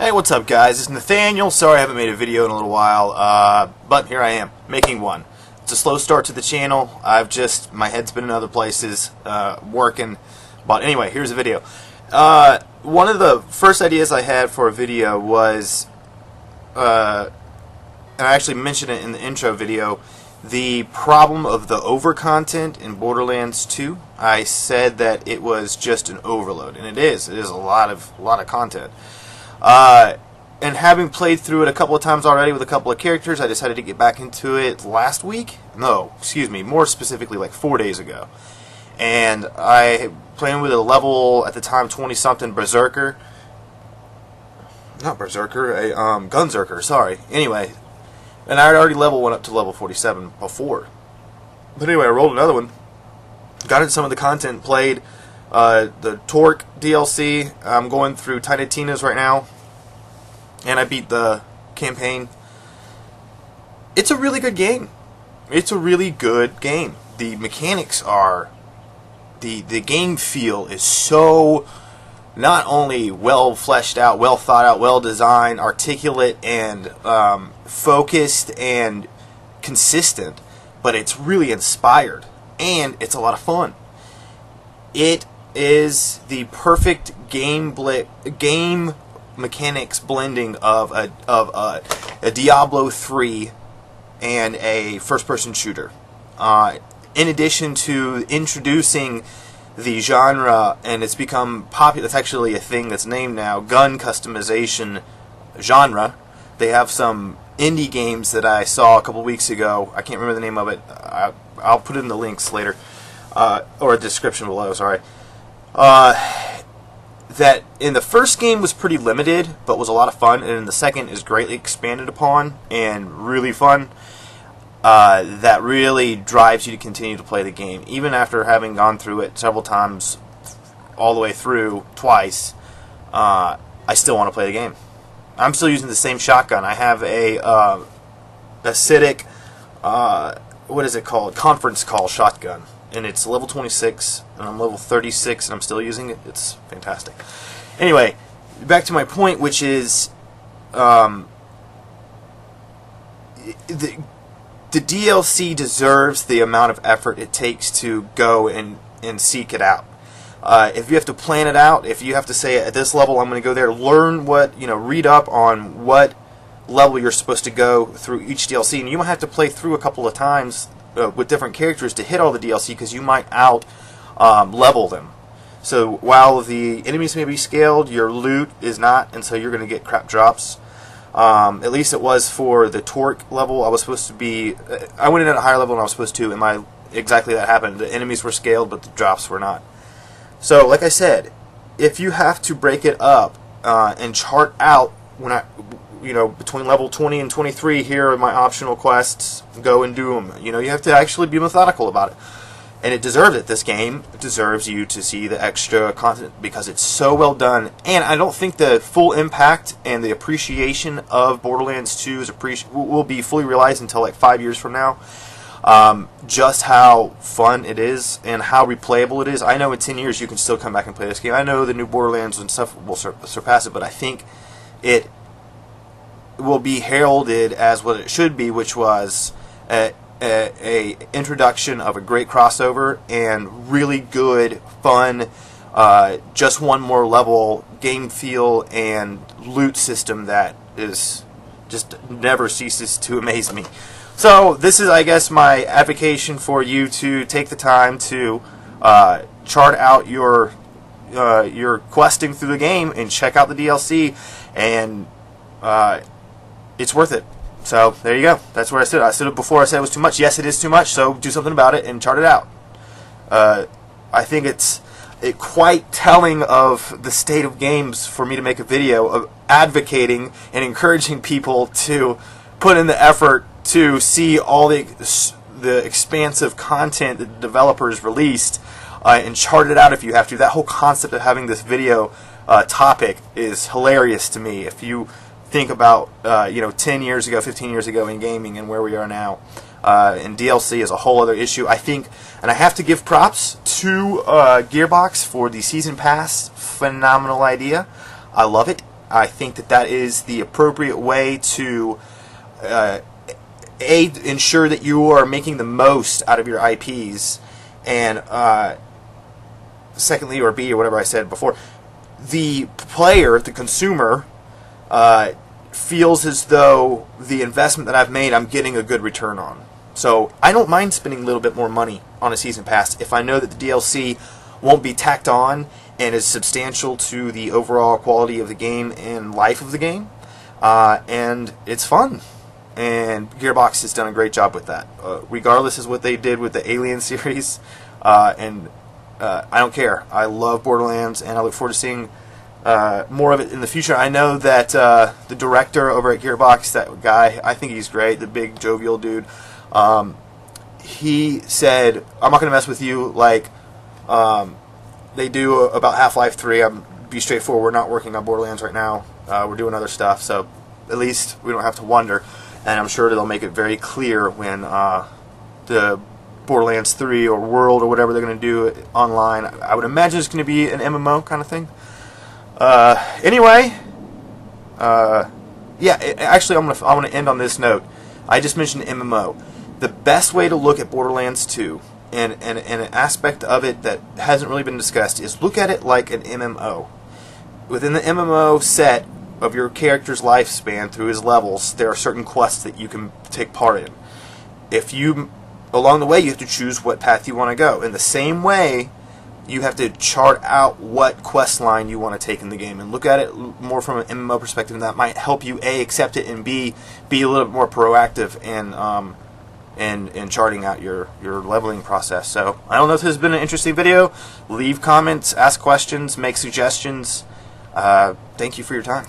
Hey, what's up guys? It's Nathaniel. Sorry I haven't made a video in a little while, but here I am, making one. It's a slow start to the channel. My head's been in other places, working. But anyway, here's a video. One of the first ideas I had for a video was, and I actually mentioned it in the intro video, the problem of the over content in Borderlands 2. I said that it was just an overload, and it is. It is a lot of content. And having played through it a couple of times already with a couple of characters, I decided to get back into it last week. No, excuse me, more specifically like 4 days ago. And I playing with a level at the time 20-something berserker. Not berserker, a gunzerker. Sorry. Anyway, and I had already went up to level 47 before. But anyway, I rolled another one. Got into some of the content, played the Torque DLC. I'm going through Tiny Tina's right now, and I beat the campaign. It's a really good game. It's a really good game. The mechanics are, the game feel is so not only well fleshed out, well thought out, well designed, articulate, and focused and consistent, but it's really inspired, and it's a lot of fun. It is the perfect game mechanics blending of a Diablo 3 and a first-person shooter. In addition to introducing the genre, and it's become popular, it's actually a thing that's named now, gun customization genre. They have some indie games that I saw a couple weeks ago. I can't remember the name of it. I'll put it in the links later, or a description below, sorry. That in the first game was pretty limited, but was a lot of fun, and in the second is greatly expanded upon and really fun. That really drives you to continue to play the game, even after having gone through it several times, all the way through twice. I still want to play the game. I'm still using the same shotgun. I have a acidic, what is it called? Conference call shotgun. And it's level 26, and I'm level 36, and I'm still using it. It's fantastic. Anyway, back to my point, which is the DLC deserves the amount of effort it takes to go and seek it out. If you have to plan it out, if you have to say at this level I'm going to go there, learn what, read up on what level you're supposed to go through each DLC, and you might have to play through a couple of times with different characters to hit all the DLC, because you might out level them. So while the enemies may be scaled, your loot is not, and so you're going to get crap drops. At least it was for the Torque level. I was supposed to be, I went in at a higher level than I was supposed to, exactly that happened. The enemies were scaled, but the drops were not. So like I said, if you have to break it up and chart out between level 20 and 23, here are my optional quests, go and do them. You have to actually be methodical about it. And it deserves it. This game deserves you to see the extra content because it's so well done. And I don't think the full impact and the appreciation of Borderlands 2 will be fully realized until like 5 years from now. Just how fun it is and how replayable it is. I know in 10 years you can still come back and play this game. I know the new Borderlands and stuff will surpass it, but I think it will be heralded as what it should be, which was a introduction of a great crossover and really good, fun, just one more level game feel and loot system that is just never ceases to amaze me. So this is, I guess, my advocation for you to take the time to chart out your questing through the game and check out the DLC, and it's worth it. So there you go. That's where I stood. I stood before. I said it was too much. Yes, it is too much. So do something about it and chart it out. I think it's quite telling of the state of games for me to make a video of advocating and encouraging people to put in the effort to see all the expansive content that the developers released and chart it out if you have to. That whole concept of having this video topic is hilarious to me. If you think about 10 years ago, 15 years ago in gaming and where we are now, and DLC is a whole other issue. I think, and I have to give props to Gearbox for the Season Pass. Phenomenal idea. I love it. I think that is the appropriate way to ensure that you are making the most out of your IPs, and secondly, or B, or whatever I said before, the player, the consumer, feels as though the investment that I've made, I'm getting a good return on. So I don't mind spending a little bit more money on a season pass if I know that the DLC won't be tacked on and is substantial to the overall quality of the game and life of the game, and it's fun. And Gearbox has done a great job with that. Regardless of what they did with the Alien series, and I don't care. I love Borderlands, and I look forward to seeing more of it in the future. I know that the director over at Gearbox, that guy, I think he's great, the big jovial dude, he said, I'm not going to mess with you like they do about Half-Life 3. I'm be straightforward, we're not working on Borderlands right now. We're doing other stuff, so at least we don't have to wonder. And I'm sure they'll make it very clear when the Borderlands 3 or World or whatever they're going to do online. I would imagine it's going to be an MMO kind of thing. Anyway, yeah. Actually, I want to end on this note. I just mentioned MMO. The best way to look at Borderlands 2 and an aspect of it that hasn't really been discussed is look at it like an MMO. Within the MMO set of your character's lifespan through his levels, there are certain quests that you can take part in. If you, along the way, you have to choose what path you want to go. In the same way, you have to chart out what quest line you want to take in the game and look at it more from an MMO perspective, and that might help you A, accept it, and B, be a little bit more proactive in charting out your leveling process. So I don't know if this has been an interesting video. Leave comments, ask questions, make suggestions. Thank you for your time.